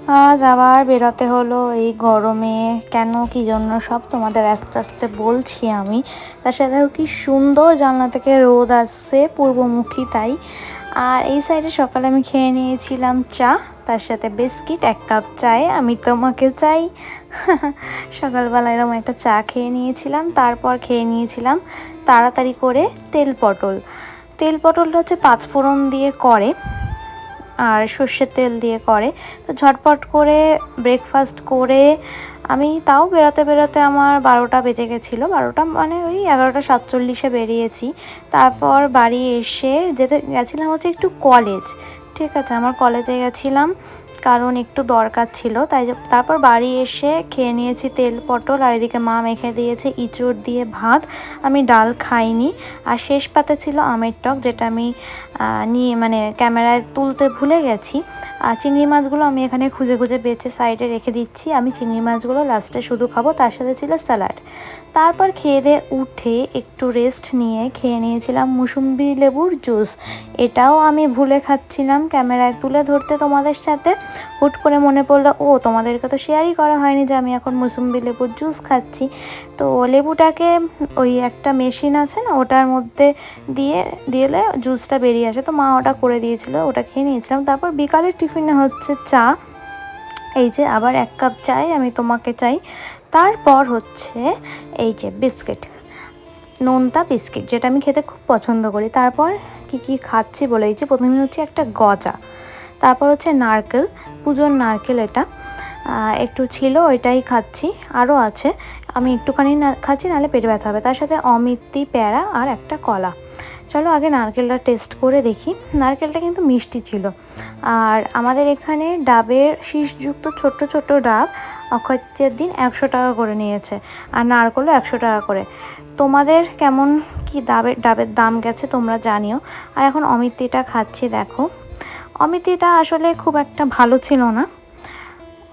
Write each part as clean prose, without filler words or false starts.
আজ আবার বেরোতে হলো এই গরমে। কেন কি জন্য সব তোমাদের আস্তে আস্তে বলছি আমি। তার সাথে কি সুন্দর জানলা থেকে রোদ আসছে পূর্বমুখী, তাই। আর এই সাইডে সকালে আমি খেয়ে নিয়েছিলাম চা, তার সাথে বিস্কিট, 1 কাপ চায়ে আমি তোমাকে চাই। সকালবেলা এরকম একটা চা খেয়ে নিয়েছিলাম, তারপর খেয়ে নিয়েছিলাম তাড়াতাড়ি করে তেল পটল। তেল পটলটা হচ্ছে 5 ফোড়ন দিয়ে করে আর সর্ষের তেল দিয়ে করে। তো ঝটপট করে ব্রেকফাস্ট করে আমি তাও বেরোতে বেরোতে আমার 12টা বেজে গেছিলো। 12টা মানে ওই 11টা 47-এ বেরিয়েছি। তারপর বাড়ি এসে গেছিলাম হচ্ছে একটু কলেজ, ঠিক আছে, আমার কলেজে গেছিলাম কারণ একটু দরকার ছিল, তাই তারপর বাড়ি এসে খেয়ে নিয়েছি তেল পটল। আর এদিকে মা মেখে দিয়েছে ইঁচড় দিয়ে ভাত, আমি ডাল খাইনি। আর শেষ পাতে ছিল আমের টক, যেটা আমি নিয়ে মানে ক্যামেরায় তুলতে ভুলে গেছি। আর চিংড়ি মাছগুলো আমি এখানে খুঁজে খুঁজে বেছে সাইডে রেখে দিচ্ছি। আমি চিংড়ি মাছগুলো লাস্টে শুধু খাবো, তার সাথে ছিল স্যালাড। তারপর খেয়ে দিয়ে উঠে একটু রেস্ট নিয়ে খেয়ে নিয়েছিলাম মুসুম্বি লেবুর জুস। এটাও আমি ভুলে খাচ্ছিলাম ক্যামেরায় তুলে ধরতে তোমাদের সাথে। হুট করে মনে পড়লো, ও তোমাদেরকে তো শেয়ারই করা হয়নি যে আমি এখন মুসুম্বি লেবুর জুস খাচ্ছি। তো লেবুটাকে ওই একটা মেশিন আছে না, ওটার মধ্যে দিলে জুসটা বেরিয়ে আসে। তো মা ওটা করে দিয়েছিল, ওটা খেয়ে নিয়েছিলাম। তারপর বিকালের টিফিনে হচ্ছে চা, এই যে আবার 1 কাপ চাই আমি তোমাকে চাই। তারপর হচ্ছে এই যে বিস্কিট, নোনতা বিস্কিট, যেটা আমি খেতে খুব পছন্দ করি। তারপর কি খাচ্ছি বলেছি, প্রথমে হচ্ছে একটা গজা, তারপর হচ্ছে নারকেল, পুজোর নারকেল, এটা একটু ছিল, ওইটাই খাচ্ছি। আরও আছে, আমি একটুখানি খাচ্ছি, নাহলে পেটে ব্যথা হবে। তার সাথে অমিত্তি প্যারা আর একটা কলা। চলো আগে নারকেলটা টেস্ট করে দেখি। নারকেলটা কিন্তু মিষ্টি ছিল। আর আমাদের এখানে ডাবের শীষযুক্ত ছোট্ট ছোট্ট ডাব অক্ষয় তৃতীয়ার দিন 100 টাকা করে নিয়েছে, আর নারকেলও 100 টাকা করে। তোমাদের কেমন কি ডাবের দাম গেছে তোমরা জানিও। আর এখন অমিত্তিটা খাচ্ছি, দেখো অমিত্তিটা আসলে খুব একটা ভালো ছিল না।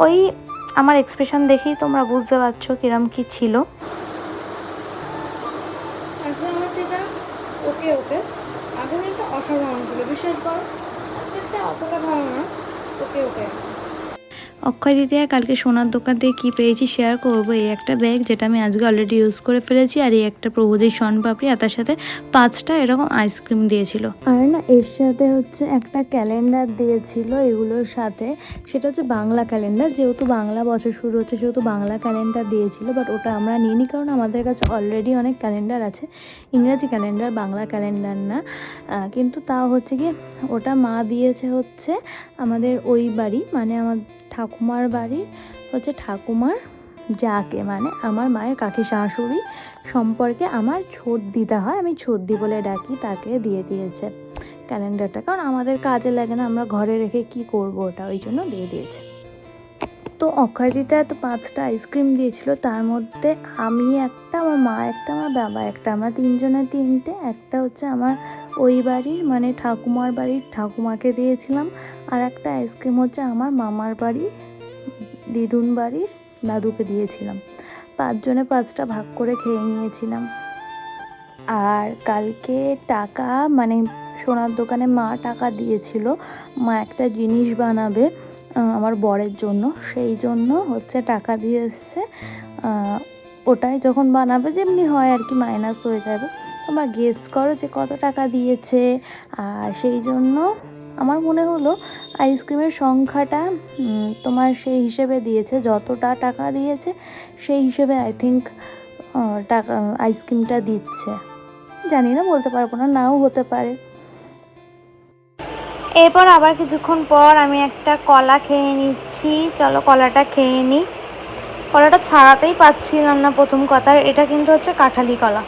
ওই আমার এক্সপ্রেশন দেখেই তোমরা বুঝতে পারছো কিরম কি ছিল। ওকে ওকে, আগে একটা অসাধারণ ছিল, বিশেষ করে অতটা ভালো না, ওকে ওকে। অক্ষয় তৃতীয়া কালকে সোনার দোকান থেকে কী পেয়েছি শেয়ার করবো। এই একটা ব্যাগ, যেটা আমি আজকে অলরেডি ইউজ করে ফেলেছি। আর এই একটা প্রভুজির শনপাপড়ি, আর তার সাথে 5টা এরকম আইসক্রিম দিয়েছিল। আর না, এর সাথে হচ্ছে একটা ক্যালেন্ডার দিয়েছিল এগুলোর সাথে। সেটা হচ্ছে বাংলা ক্যালেন্ডার, যেহেতু বাংলা বছর শুরু হচ্ছে সেহেতু বাংলা ক্যালেন্ডার দিয়েছিল। বাট ওটা আমরা নিইনি, কারণ আমাদের কাছে অলরেডি অনেক ক্যালেন্ডার আছে, ইংরাজি ক্যালেন্ডার, বাংলা ক্যালেন্ডার না। কিন্তু তাও হচ্ছে কি, ওটা মা দিয়েছে হচ্ছে আমাদের ওই বাড়ি, মানে আমার ঠাকুমার বাড়ি হচ্ছে ঠাকুমার যাকে, মানে আমার মায়ের কাকি শাশুড়ি সম্পর্কে আমার ছোট দিদা হয়, আমি ছোটদি বলে ডাকি, তাকে দিয়ে দিয়েছে ক্যালেন্ডারটা। কারণ আমাদের কাজে লাগে না, আমরা ঘরে রেখে কি করব, ওটা ওই জন্য দিয়ে দিয়েছে। তো অক্ষয় তৃতীয়ায় তো 5টা আইসক্রিম দিয়েছিল, তার মধ্যে আমি একটা, আমার মা একটা, আমার বাবা একটা, আমরা 3জনে 3টে। একটা হচ্ছে আমার ওই বাড়ির মানে ঠাকুমার বাড়ির ঠাকুমাকে দিয়েছিলাম, আর একটা আইসক্রিম হচ্ছে আমার মামার বাড়ির দিদুন বাড়ির দাদুকে দিয়েছিলাম। 5জনে 5টা ভাগ করে খেয়ে নিয়েছিলাম। আর কালকে টাকা মানে সোনার দোকানে মা টাকা দিয়েছিল, মা একটা জিনিস বানাবে আমার বরের জন্য, সেই জন্য হচ্ছে টাকা দিয়ে এসছে। ওটাই যখন বানাবে যেমনি হয় আর কি, মাইনাস হয়ে যাবে। তোমরা গেস করো যে কত টাকা দিয়েছে। আর সেই জন্য আমার মনে হলো আইসক্রিমের সংখ্যাটা তোমার সেই হিসেবে দিয়েছে, যতটা টাকা দিয়েছে সেই হিসেবে আই থিঙ্ক টাকা আইসক্রিমটা দিচ্ছে। জানি না, বলতে পারবো না, নাও হতে পারে। এরপর আবার কিছুক্ষণ পর আমি একটা কলা খেয়ে নিচ্ছি। চলো কলাটা খেয়ে নিই। কলাটা ছাড়াতেই পাচ্ছিলাম না প্রথম কথা। এটা কিন্তু হচ্ছে কাঁঠালি কলা।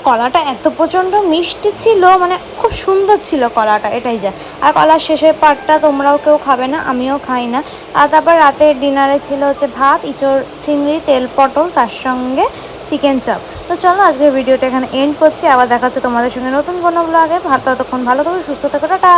কলাটা এত প্রচণ্ড মিষ্টি ছিল, মানে খুব সুন্দর ছিল কলাটা, এটাই যা। আর কলার শেষের পার্টটা তোমরাও কেউ খাবে না, আমিও খাই না। আর তারপর রাতের ডিনারে ছিল হচ্ছে ভাত, ইঁচড় চিংড়ি, তেল পটল, তার সঙ্গে চিকেন চপ। তো চলো আজকের ভিডিওটা এখানে এন্ড করছি। আবার দেখা হচ্ছে তোমাদের সঙ্গে নতুন কোনো ব্লগে। ততক্ষণ ভালো থাকো, সুস্থ থাকো, টাটা।